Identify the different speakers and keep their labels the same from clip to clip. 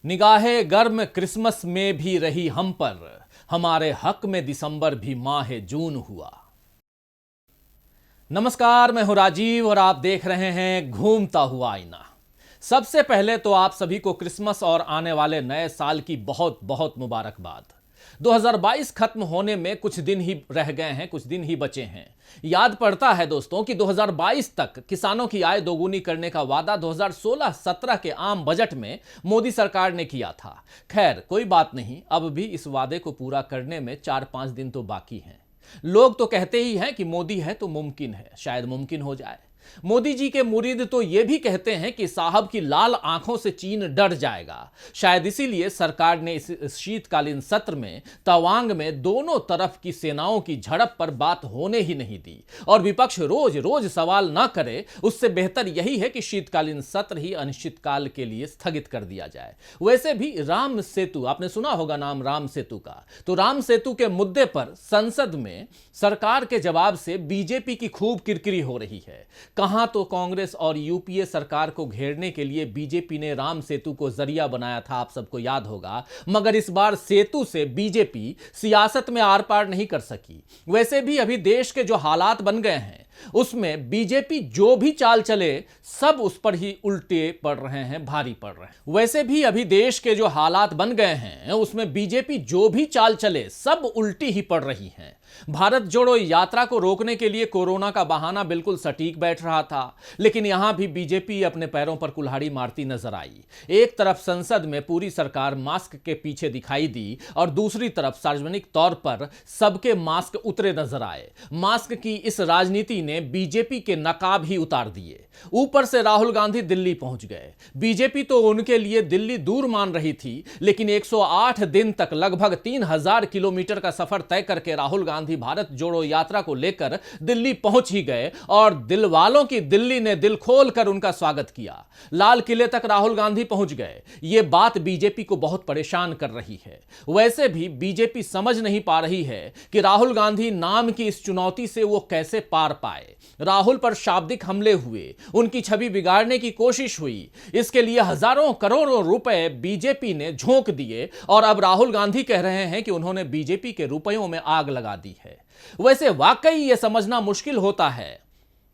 Speaker 1: निगाहे गर्म क्रिसमस में भी रही हम पर, हमारे हक में दिसंबर भी माह जून हुआ। नमस्कार, मैं हूं राजीव और आप देख रहे हैं घूमता हुआ आईना। सबसे पहले तो आप सभी को क्रिसमस और आने वाले नए साल की बहुत बहुत मुबारकबाद। 2022 खत्म होने में कुछ दिन ही रह गए हैं, कुछ दिन ही बचे हैं। याद पड़ता है दोस्तों कि 2022 तक किसानों की आय दोगुनी करने का वादा 2016-17 के आम बजट में मोदी सरकार ने किया था। खैर कोई बात नहीं, अब भी इस वादे को पूरा करने में 4-5 दिन तो बाकी हैं। लोग तो कहते ही हैं कि मोदी है तो मुमकिन है, शायद मुमकिन हो जाए। मोदी जी के मुरीद तो यह भी कहते हैं कि साहब की लाल आंखों से चीन डर जाएगा। शायद इसीलिए सरकार ने इस शीतकालीन सत्र में तवांग में दोनों तरफ की सेनाओं की झड़प पर बात होने ही नहीं दी और विपक्ष रोज रोज सवाल ना करे, उससे बेहतर यही है कि शीतकालीन सत्र ही अनिश्चितकाल के लिए स्थगित कर दिया जाए। वैसे भी राम सेतु, आपने सुना होगा नाम राम सेतु का, तो राम सेतु के मुद्दे पर संसद में सरकार के जवाब से बीजेपी की खूब किरकिरी हो रही है। कहां तो कांग्रेस और यूपीए सरकार को घेरने के लिए बीजेपी ने राम सेतु को जरिया बनाया था, आप सबको याद होगा, मगर इस बार सेतु से बीजेपी सियासत में आर पार नहीं कर सकी। वैसे भी अभी देश के जो हालात बन गए हैं उसमें बीजेपी जो भी चाल चले सब उस पर ही उल्टे पड़ रहे हैं, भारी पड़ रहे हैं। वैसे भी अभी देश के जो हालात बन गए हैं उसमें बीजेपी जो भी चाल चले सब उल्टी ही पड़ रही हैं। भारत जोड़ो यात्रा को रोकने के लिए कोरोना का बहाना बिल्कुल सटीक बैठ रहा था, लेकिन यहां भी बीजेपी अपने पैरों पर कुल्हाड़ी मारती नजर आई। एक तरफ संसद में पूरी सरकार मास्क के पीछे दिखाई दी और दूसरी तरफ सार्वजनिक तौर पर सबके मास्क उतरे नजर आए। मास्क की इस राजनीति ने बीजेपी के नकाब ही उतार दिए। ऊपर से राहुल गांधी दिल्ली पहुंच गए। बीजेपी तो उनके लिए दिल्ली दूर मान रही थी, लेकिन 108 दिन तक लगभग 3000 किलोमीटर का सफर तय करके राहुल गांधी भारत जोड़ो यात्रा को लेकर दिल्ली पहुंच ही गए और दिल वालों की दिल्ली ने दिल खोल कर उनका स्वागत किया। लाल किले तक राहुल गांधी पहुंच गए। यह बात बीजेपी को बहुत परेशान कर रही है। वैसे भी बीजेपी समझ नहीं पा रही है कि राहुल गांधी नाम की इस चुनौती से वो कैसे पार पाए। राहुल पर शाब्दिक हमले हुए, उनकी छवि बिगाड़ने की कोशिश हुई, इसके लिए हजारों करोड़ों रुपए बीजेपी ने झोंक दिए और अब राहुल गांधी कह रहे हैं कि उन्होंने बीजेपी के रुपयों में आग लगा दी है। वैसे वाकई यह समझना मुश्किल होता है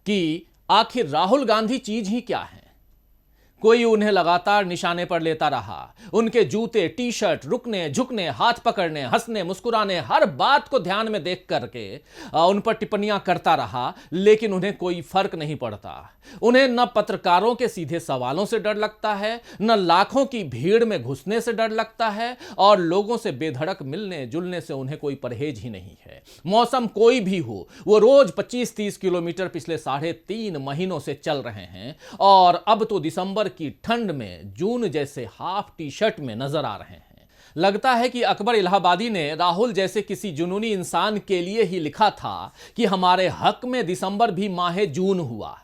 Speaker 1: कि आखिर राहुल गांधी चीज ही क्या है। कोई उन्हें लगातार निशाने पर लेता रहा। उनके जूते, टी शर्ट, रुकने, झुकने, हाथ पकड़ने, हंसने, मुस्कुराने, हर बात को ध्यान में देख करके उन पर टिप्पणियां करता रहा, लेकिन उन्हें कोई फर्क नहीं पड़ता। उन्हें न पत्रकारों के सीधे सवालों से डर लगता है, न लाखों की भीड़ में घुसने से डर लगता है और लोगों से बेधड़क मिलने जुलने से उन्हें कोई परहेज ही नहीं है। मौसम कोई भी हो, वो रोज 25-30 किलोमीटर पिछले 3.5 महीनों से चल रहे हैं और अब तो दिसंबर की ठंड में जून जैसे हाफ टी शर्ट में नजर आ रहे हैं। लगता है कि अकबर इलाहाबादी ने राहुल जैसे किसी जुनूनी इंसान के लिए ही लिखा था कि हमारे हक में दिसंबर भी माह जून हुआ।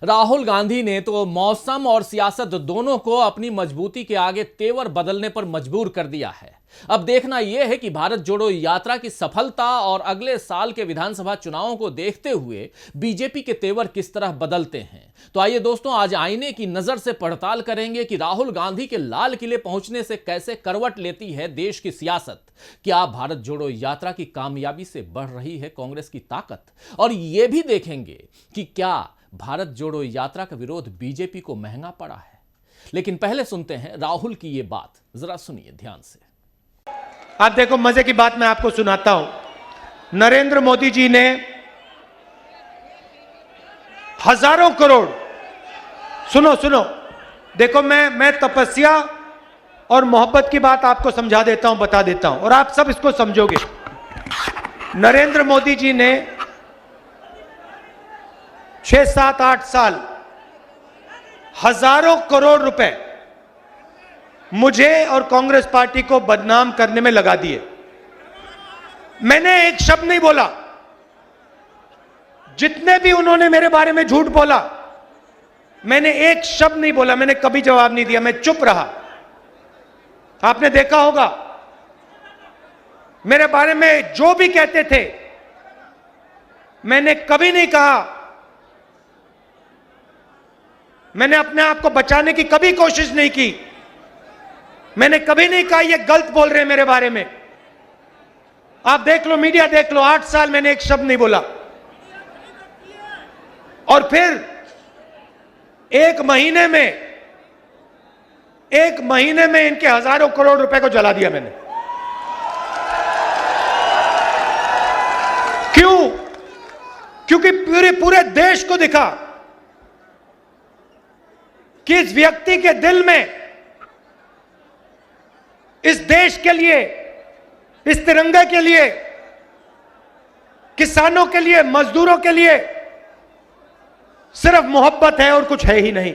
Speaker 1: राहुल गांधी ने तो मौसम और सियासत दोनों को अपनी मजबूती के आगे तेवर बदलने पर मजबूर कर दिया है। अब देखना यह है कि भारत जोड़ो यात्रा की सफलता और अगले साल के विधानसभा चुनावों को देखते हुए बीजेपी के तेवर किस तरह बदलते हैं। तो आइए दोस्तों, आज आईने की नजर से पड़ताल करेंगे कि राहुल गांधी के लाल किले पहुंचने से कैसे करवट लेती है देश की सियासत। क्या भारत जोड़ो यात्रा की कामयाबी से बढ़ रही है कांग्रेस की ताकत, और यह भी देखेंगे कि क्या भारत जोड़ो यात्रा का विरोध बीजेपी को महंगा पड़ा है। लेकिन पहले सुनते हैं राहुल की यह बात, जरा सुनिए ध्यान से।
Speaker 2: आप देखो, मजे की बात मैं आपको सुनाता हूं। नरेंद्र मोदी जी ने हजारों करोड़, सुनो सुनो, देखो मैं तपस्या और मोहब्बत की बात आपको समझा देता हूं, बता देता हूं और आप सब इसको समझोगे। नरेंद्र मोदी जी ने 6, 7, 8 साल हजारों करोड़ रुपए मुझे और कांग्रेस पार्टी को बदनाम करने में लगा दिए। मैंने एक शब्द नहीं बोला। जितने भी उन्होंने मेरे बारे में झूठ बोला, मैंने एक शब्द नहीं बोला, मैंने कभी जवाब नहीं दिया, मैं चुप रहा। आपने देखा होगा मेरे बारे में जो भी कहते थे, मैंने कभी नहीं कहा, मैंने अपने आप को बचाने की कभी कोशिश नहीं की। मैंने कभी नहीं कहा ये गलत बोल रहे हैं मेरे बारे में। आप देख लो, मीडिया देख लो, 8 साल मैंने एक शब्द नहीं बोला। और फिर एक महीने में इनके हजारों करोड़ रुपए को जला दिया मैंने। क्यों? क्योंकि पूरे देश को दिखा कि इस व्यक्ति के दिल में इस देश के लिए, इस तिरंगे के लिए, किसानों के लिए, मजदूरों के लिए सिर्फ मोहब्बत है और कुछ है ही नहीं।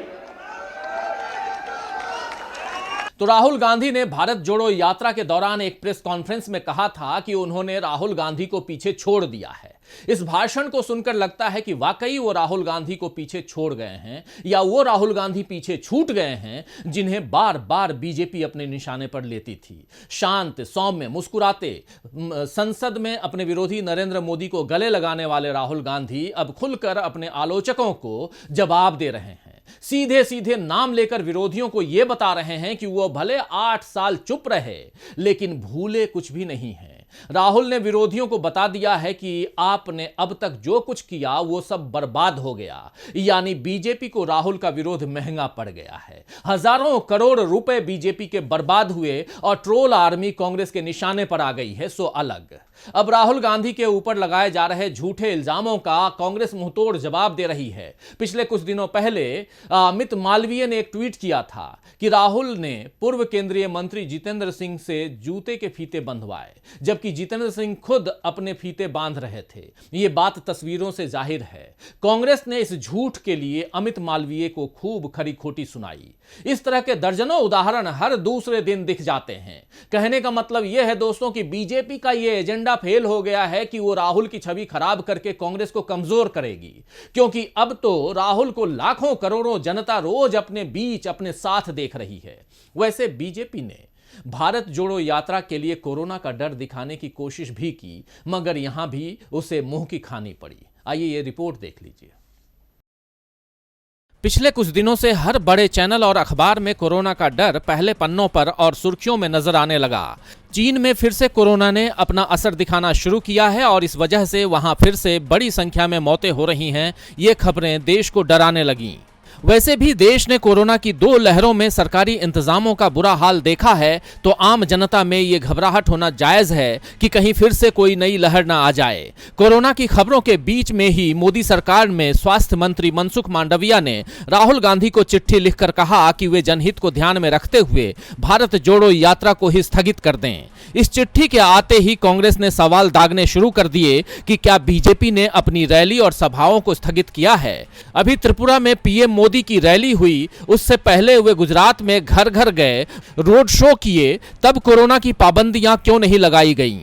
Speaker 1: तो राहुल गांधी ने भारत जोड़ो यात्रा के दौरान एक प्रेस कॉन्फ्रेंस में कहा था कि उन्होंने राहुल गांधी को पीछे छोड़ दिया है। इस भाषण को सुनकर लगता है कि वाकई वो राहुल गांधी को पीछे छोड़ गए हैं, या वो राहुल गांधी पीछे छूट गए हैं जिन्हें बार बार बीजेपी अपने निशाने पर लेती थी। शांत, सौम्य, मुस्कुराते, संसद में अपने विरोधी नरेंद्र मोदी को गले लगाने वाले राहुल गांधी अब खुलकर अपने आलोचकों को जवाब दे रहे हैं। सीधे सीधे नाम लेकर विरोधियों को यह बता रहे हैं कि वो भले 8 साल चुप रहे लेकिन भूले कुछ भी नहीं है। राहुल ने विरोधियों को बता दिया है कि आपने अब तक जो कुछ किया वो सब बर्बाद हो गया, यानी बीजेपी को राहुल का विरोध महंगा पड़ गया है। हजारों करोड़ रुपए बीजेपी के बर्बाद हुए और ट्रोल आर्मी कांग्रेस के निशाने पर आ गई है, सो अलग। अब राहुल गांधी के ऊपर लगाए जा रहे झूठे इल्जामों का कांग्रेस मुंहतोड़ जवाब दे रही है। पिछले कुछ दिनों पहले अमित मालवीय ने एक ट्वीट किया था कि राहुल ने पूर्व केंद्रीय मंत्री जितेंद्र सिंह से जूते के फीते बंधवाए, जबकि जितेंद्र सिंह खुद अपने फीते बांध रहे थे। यह बात तस्वीरों से जाहिर है। कांग्रेस ने इस झूठ के लिए अमित मालवीय को खूब खरी खोटी सुनाई। इस तरह के दर्जनों उदाहरण हर दूसरे दिन दिख जाते हैं। कहने का मतलब यह है दोस्तों कि बीजेपी का यह एजेंडा फेल हो गया है कि वो राहुल की छवि खराब करके कांग्रेस को कमजोर करेगी, क्योंकि अब तो राहुल को लाखों करोड़ों जनता रोज अपने बीच, अपने साथ देख रही है। वैसे बीजेपी ने भारत जोड़ो यात्रा के लिए कोरोना का डर दिखाने की कोशिश भी की, मगर यहां भी उसे मुंह की खानी पड़ी। आइए ये रिपोर्ट देख लीजिए। पिछले कुछ दिनों से हर बड़े चैनल और अखबार में कोरोना का डर पहले पन्नों पर और सुर्खियों में नजर आने लगा। चीन में फिर से कोरोना ने अपना असर दिखाना शुरू किया है और इस वजह से वहां फिर से बड़ी संख्या में मौतें हो रही हैं। ये खबरें देश को डराने लगीं। वैसे भी देश ने कोरोना की 2 लहरों में सरकारी इंतजामों का बुरा हाल देखा है, तो आम जनता में ये घबराहट होना जायज है कि कहीं फिर से कोई नई लहर ना आ जाए। कोरोना की खबरों के बीच में ही मोदी सरकार में स्वास्थ्य मंत्री मनसुख मांडविया ने राहुल गांधी को चिट्ठी लिखकर कहा कि वे जनहित को ध्यान में रखते हुए भारत जोड़ो यात्रा को ही स्थगित कर दें। इस चिट्ठी के आते ही कांग्रेस ने सवाल दागने शुरू कर दिए कि क्या बीजेपी ने अपनी रैली और सभाओं को स्थगित किया है। अभी त्रिपुरा में पीएम मोदी की रैली हुई, उससे पहले वे गुजरात में घर घर गए, रोड शो किए, तब कोरोना की पाबंदियां क्यों नहीं लगाई गईं?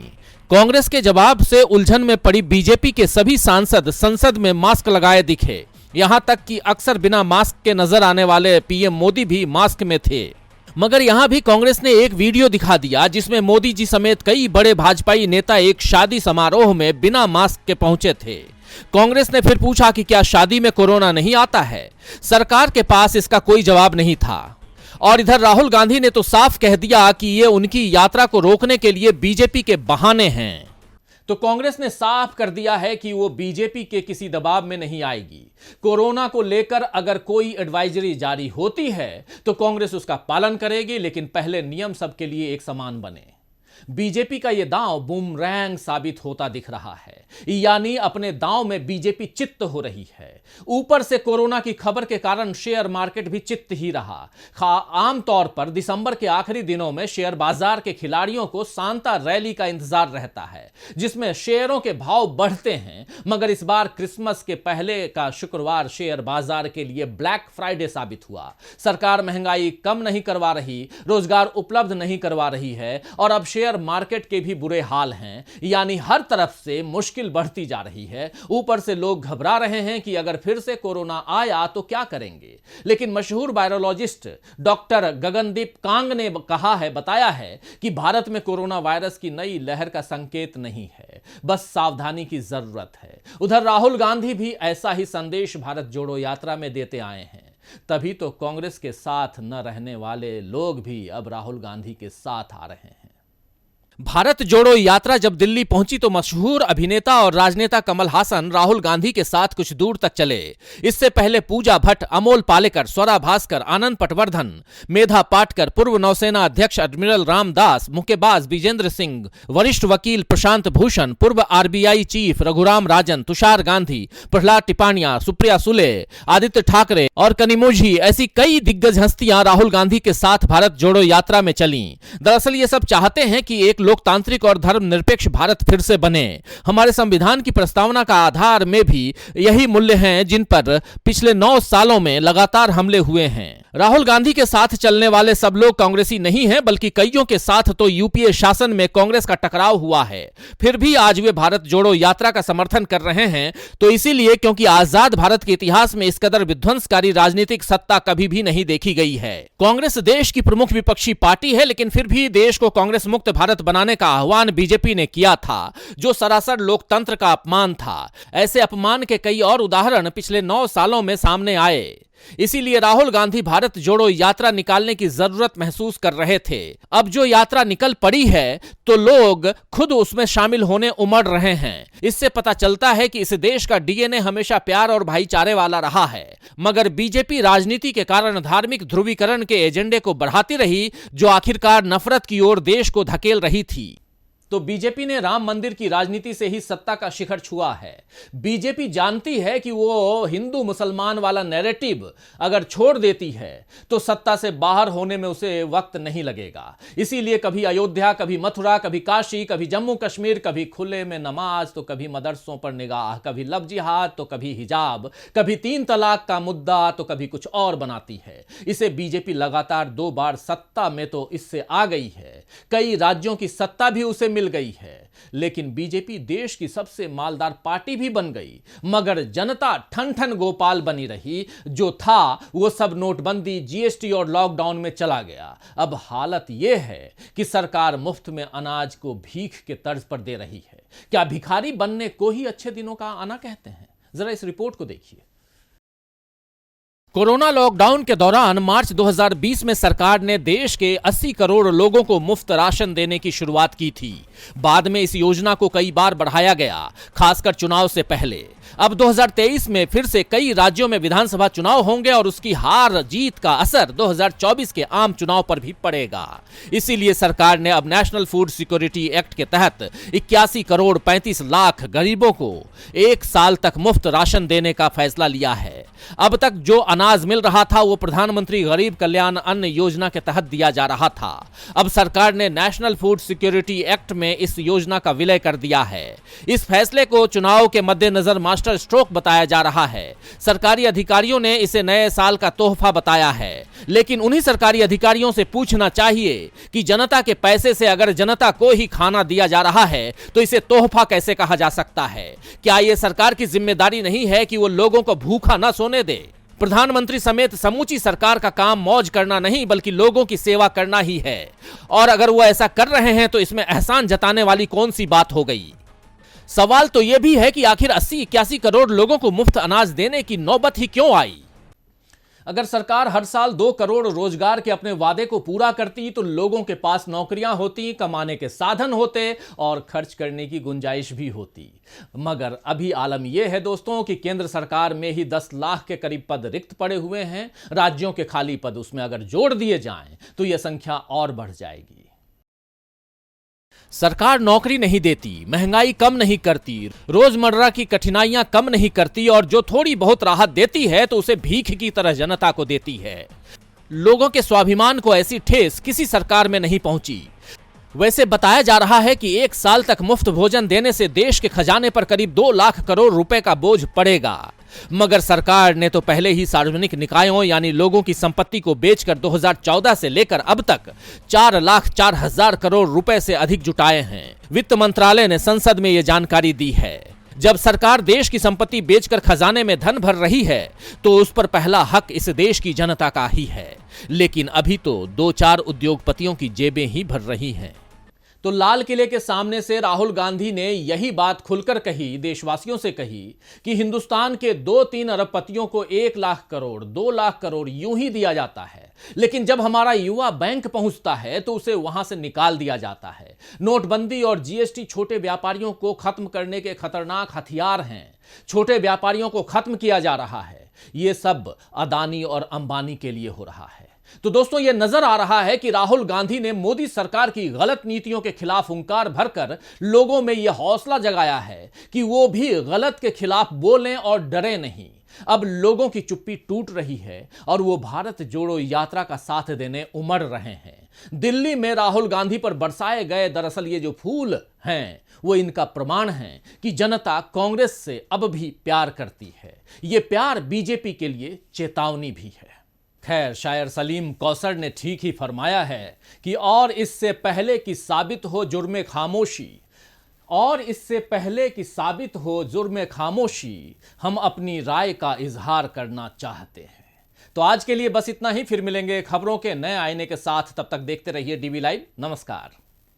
Speaker 1: कांग्रेस के जवाब से उलझन में पड़ी बीजेपी के सभी सांसद संसद में मास्क लगाए दिखे। यहां तक कि अक्सर बिना मास्क के नजर आने वाले पीएम मोदी भी मास्क में थे। मगर यहां भी कांग्रेस ने एक वीडियो दिखा दिया जिसमें मोदी जी समेत कई बड़े भाजपाई नेता एक शादी समारोह में बिना मास्क के पहुंचे थे। कांग्रेस ने फिर पूछा कि क्या शादी में कोरोना नहीं आता है? सरकार के पास इसका कोई जवाब नहीं था। और इधर राहुल गांधी ने तो साफ कह दिया कि ये उनकी यात्रा को रोकने के लिए बीजेपी के बहाने हैं। तो कांग्रेस ने साफ कर दिया है कि वो बीजेपी के किसी दबाव में नहीं आएगी। कोरोना को लेकर अगर कोई एडवाइजरी जारी होती है तो कांग्रेस उसका पालन करेगी, लेकिन पहले नियम सबके लिए एक समान बने। बीजेपी का यह दांव बूमरैंग साबित होता दिख रहा है, यानी अपने दांव में बीजेपी चित्त हो रही है। ऊपर से कोरोना की खबर के कारण शेयर मार्केट भी चित्त ही रहा। आमतौर पर दिसंबर के आखिरी दिनों में शेयर बाजार के खिलाड़ियों को सांता रैली का इंतजार रहता है, जिसमें शेयरों के भाव बढ़ते हैं। मगर इस बार क्रिसमस के पहले का शुक्रवार शेयर बाजार के लिए ब्लैक फ्राइडे साबित हुआ। सरकार महंगाई कम नहीं करवा रही, रोजगार उपलब्ध नहीं करवा रही है और अब शेयर मार्केट के भी बुरे हाल हैं, यानी हर तरफ से मुश्किल बढ़ती जा रही है। ऊपर से लोग घबरा रहे हैं कि अगर फिर से कोरोना आया तो क्या करेंगे। लेकिन मशहूर वायरोलॉजिस्ट डॉक्टर गगनदीप कांग ने बताया है कि भारत में कोरोना वायरस की नई लहर का संकेत नहीं है, बस सावधानी की जरूरत है। उधर राहुल गांधी भी ऐसा ही संदेश भारत जोड़ो यात्रा में देते आए हैं। तभी तो कांग्रेस के साथ न रहने वाले लोग भी अब राहुल गांधी के साथ आ रहे हैं। भारत जोड़ो यात्रा जब दिल्ली पहुंची तो मशहूर अभिनेता और राजनेता कमल हासन राहुल गांधी के साथ कुछ दूर तक चले। इससे पहले पूजा भट्ट, अमोल पालेकर, स्वरा भास्कर, आनंद पटवर्धन, मेधा पाटकर, पूर्व नौसेना अध्यक्ष एडमिरल रामदास, मुक्केबाज विजेंद्र सिंह, वरिष्ठ वकील प्रशांत भूषण, पूर्व आरबीआई चीफ रघुराम राजन, तुषार गांधी, प्रहलाद टिपानिया, सुप्रिया सुले, आदित्य ठाकरे और कनिमोझी, ऐसी कई दिग्गज हस्तियां राहुल गांधी के साथ भारत जोड़ो यात्रा में चली। दरअसल ये सब चाहते हैं कि एक लोकतांत्रिक और धर्मनिरपेक्ष भारत फिर से बने। हमारे संविधान की प्रस्तावना का आधार में भी यही मूल्य हैं जिन पर पिछले 9 सालों में लगातार हमले हुए हैं। राहुल गांधी के साथ चलने वाले सब लोग कांग्रेसी नहीं हैं, बल्कि कईयों के साथ तो यूपीए शासन में कांग्रेस का टकराव हुआ है। फिर भी आज वे भारत जोड़ो यात्रा का समर्थन कर रहे हैं तो इसीलिए क्योंकि आजाद भारत के इतिहास में इस कदर विध्वंसकारी राजनीतिक सत्ता कभी भी नहीं देखी गई है। कांग्रेस देश की प्रमुख विपक्षी पार्टी है, लेकिन फिर भी देश को कांग्रेस मुक्त भारत बनाने का आह्वान बीजेपी ने किया था, जो सरासर लोकतंत्र का अपमान था। ऐसे अपमान के कई और उदाहरण पिछले 9 सालों में सामने आए। इसीलिए राहुल गांधी भारत जोड़ो यात्रा निकालने की जरूरत महसूस कर रहे थे। अब जो यात्रा निकल पड़ी है तो लोग खुद उसमें शामिल होने उमड़ रहे हैं। इससे पता चलता है कि इस देश का डीएनए हमेशा प्यार और भाईचारे वाला रहा है, मगर बीजेपी राजनीति के कारण धार्मिक ध्रुवीकरण के एजेंडे को बढ़ाती रही, जो आखिरकार नफरत की ओर देश को धकेल रही थी। तो बीजेपी ने राम मंदिर की राजनीति से ही सत्ता का शिखर छुआ है। बीजेपी जानती है कि वो हिंदू मुसलमान वाला नैरेटिव अगर छोड़ देती है तो सत्ता से बाहर होने में उसे वक्त नहीं लगेगा। इसीलिए कभी अयोध्या, कभी मथुरा, कभी काशी, कभी जम्मू कश्मीर, कभी खुले में नमाज तो कभी मदरसों पर निगाह, कभी लव जिहाद तो कभी हिजाब, कभी 3 तलाक का मुद्दा तो कभी कुछ और बनाती है। इसे बीजेपी लगातार 2 बार सत्ता में तो इससे आ गई है। कई राज्यों की सत्ता भी उसे मिल गई है, लेकिन बीजेपी देश की सबसे मालदार पार्टी भी बन गई, मगर जनता ठन ठन गोपाल बनी रही। जो था वो सब नोटबंदी, जीएसटी और लॉकडाउन में चला गया। अब हालत यह है कि सरकार मुफ्त में अनाज को भीख के तर्ज पर दे रही है। क्या भिखारी बनने को ही अच्छे दिनों का आना कहते हैं? जरा इस रिपोर्ट को देखिए। कोरोना लॉकडाउन के दौरान मार्च 2020 में सरकार ने देश के 80 करोड़ लोगों को मुफ्त राशन देने की शुरुआत की थी। बाद में इस योजना को कई बार बढ़ाया गया, खासकर चुनाव से पहले। अब 2023 में फिर से कई राज्यों में विधानसभा चुनाव होंगे और उसकी हार जीत का असर 2024 के आम चुनाव पर भी पड़ेगा। इसीलिए सरकार ने अब नेशनल फूड सिक्योरिटी एक्ट के तहत 81 करोड़ 35 लाख गरीबों को 1 साल तक मुफ्त राशन देने का फैसला लिया है। अब तक जो अनाज मिल रहा था वो प्रधानमंत्री गरीब कल्याण अन्न योजना के तहत दिया जा रहा था। अब सरकार ने नेशनल फूड सिक्योरिटी एक्ट में इस योजना का विलय कर दिया है। इस फैसले को चुनाव के मद्देनजर मास्टर स्ट्रोक बताया जा रहा है। सरकारी अधिकारियों ने इसे नए साल का तोहफा बताया है, लेकिन उन्हीं सरकारी अधिकारियों से पूछना चाहिए कि जनता के पैसे से अगर जनता को ही खाना दिया जा रहा है तो इसे तोहफा कैसे कहा जा सकता है? क्या यह सरकार की जिम्मेदारी नहीं है कि वो लोगों को भूखा न सोने दे? प्रधानमंत्री समेत समूची सरकार का काम मौज करना नहीं बल्कि लोगों की सेवा करना ही है, और अगर वो ऐसा कर रहे हैं तो इसमें एहसान जताने वाली कौन सी बात हो गई? सवाल तो यह भी है कि आखिर 80-81 करोड़ लोगों को मुफ्त अनाज देने की नौबत ही क्यों आई? अगर सरकार हर साल 2 करोड़ रोजगार के अपने वादे को पूरा करती तो लोगों के पास नौकरियां होती, कमाने के साधन होते और खर्च करने की गुंजाइश भी होती। मगर अभी आलम यह है दोस्तों कि केंद्र सरकार में ही 10 लाख के करीब पद रिक्त पड़े हुए हैं। राज्यों के खाली पद उसमें अगर जोड़ दिए जाएं तो यह संख्या और बढ़ जाएगी। सरकार नौकरी नहीं देती, महंगाई कम नहीं करती, रोजमर्रा की कठिनाइयां कम नहीं करती, और जो थोड़ी बहुत राहत देती है तो उसे भीख की तरह जनता को देती है। लोगों के स्वाभिमान को ऐसी ठेस किसी सरकार में नहीं पहुंची। वैसे बताया जा रहा है कि 1 साल तक मुफ्त भोजन देने से देश के खजाने पर करीब 2 लाख करोड़ रुपए का बोझ पड़ेगा, मगर सरकार ने तो पहले ही सार्वजनिक निकायों यानी लोगों की संपत्ति को बेचकर 2014 से लेकर अब तक 4,04,000 करोड़ रुपए से अधिक जुटाए हैं। वित्त मंत्रालय ने संसद में यह जानकारी दी है। जब सरकार देश की संपत्ति बेचकर खजाने में धन भर रही है तो उस पर पहला हक इस देश की जनता का ही है, लेकिन अभी तो 2-4 उद्योगपतियों की जेबें ही भर रही हैं। तो लाल किले के सामने से राहुल गांधी ने यही बात खुलकर कही, देशवासियों से कही कि हिंदुस्तान के 2-3 अरबपतियों को 1 लाख करोड़ 2 लाख करोड़ यूं ही दिया जाता है, लेकिन जब हमारा युवा बैंक पहुंचता है तो उसे वहां से निकाल दिया जाता है। नोटबंदी और जीएसटी छोटे व्यापारियों को खत्म करने के खतरनाक हथियार हैं। छोटे व्यापारियों को खत्म किया जा रहा है। यह सब अदानी और अंबानी के लिए हो रहा है। तो दोस्तों, यह नजर आ रहा है कि राहुल गांधी ने मोदी सरकार की गलत नीतियों के खिलाफ हुंकार भरकर लोगों में यह हौसला जगाया है कि वो भी गलत के खिलाफ बोलें और डरे नहीं। अब लोगों की चुप्पी टूट रही है और वो भारत जोड़ो यात्रा का साथ देने उमड़ रहे हैं। दिल्ली में राहुल गांधी पर बरसाए गए दरअसल ये जो फूल हैं वो इनका प्रमाण है कि जनता कांग्रेस से अब भी प्यार करती है। ये प्यार बीजेपी के लिए चेतावनी भी है। खैर, शायर सलीम कौसर ने ठीक ही फरमाया है कि और इससे पहले कि साबित हो जुर्मे खामोशी, हम अपनी राय का इजहार करना चाहते हैं। तो आज के लिए बस इतना ही। फिर मिलेंगे खबरों के नए आईने के साथ। तब तक देखते रहिए डीवी लाइव। नमस्कार।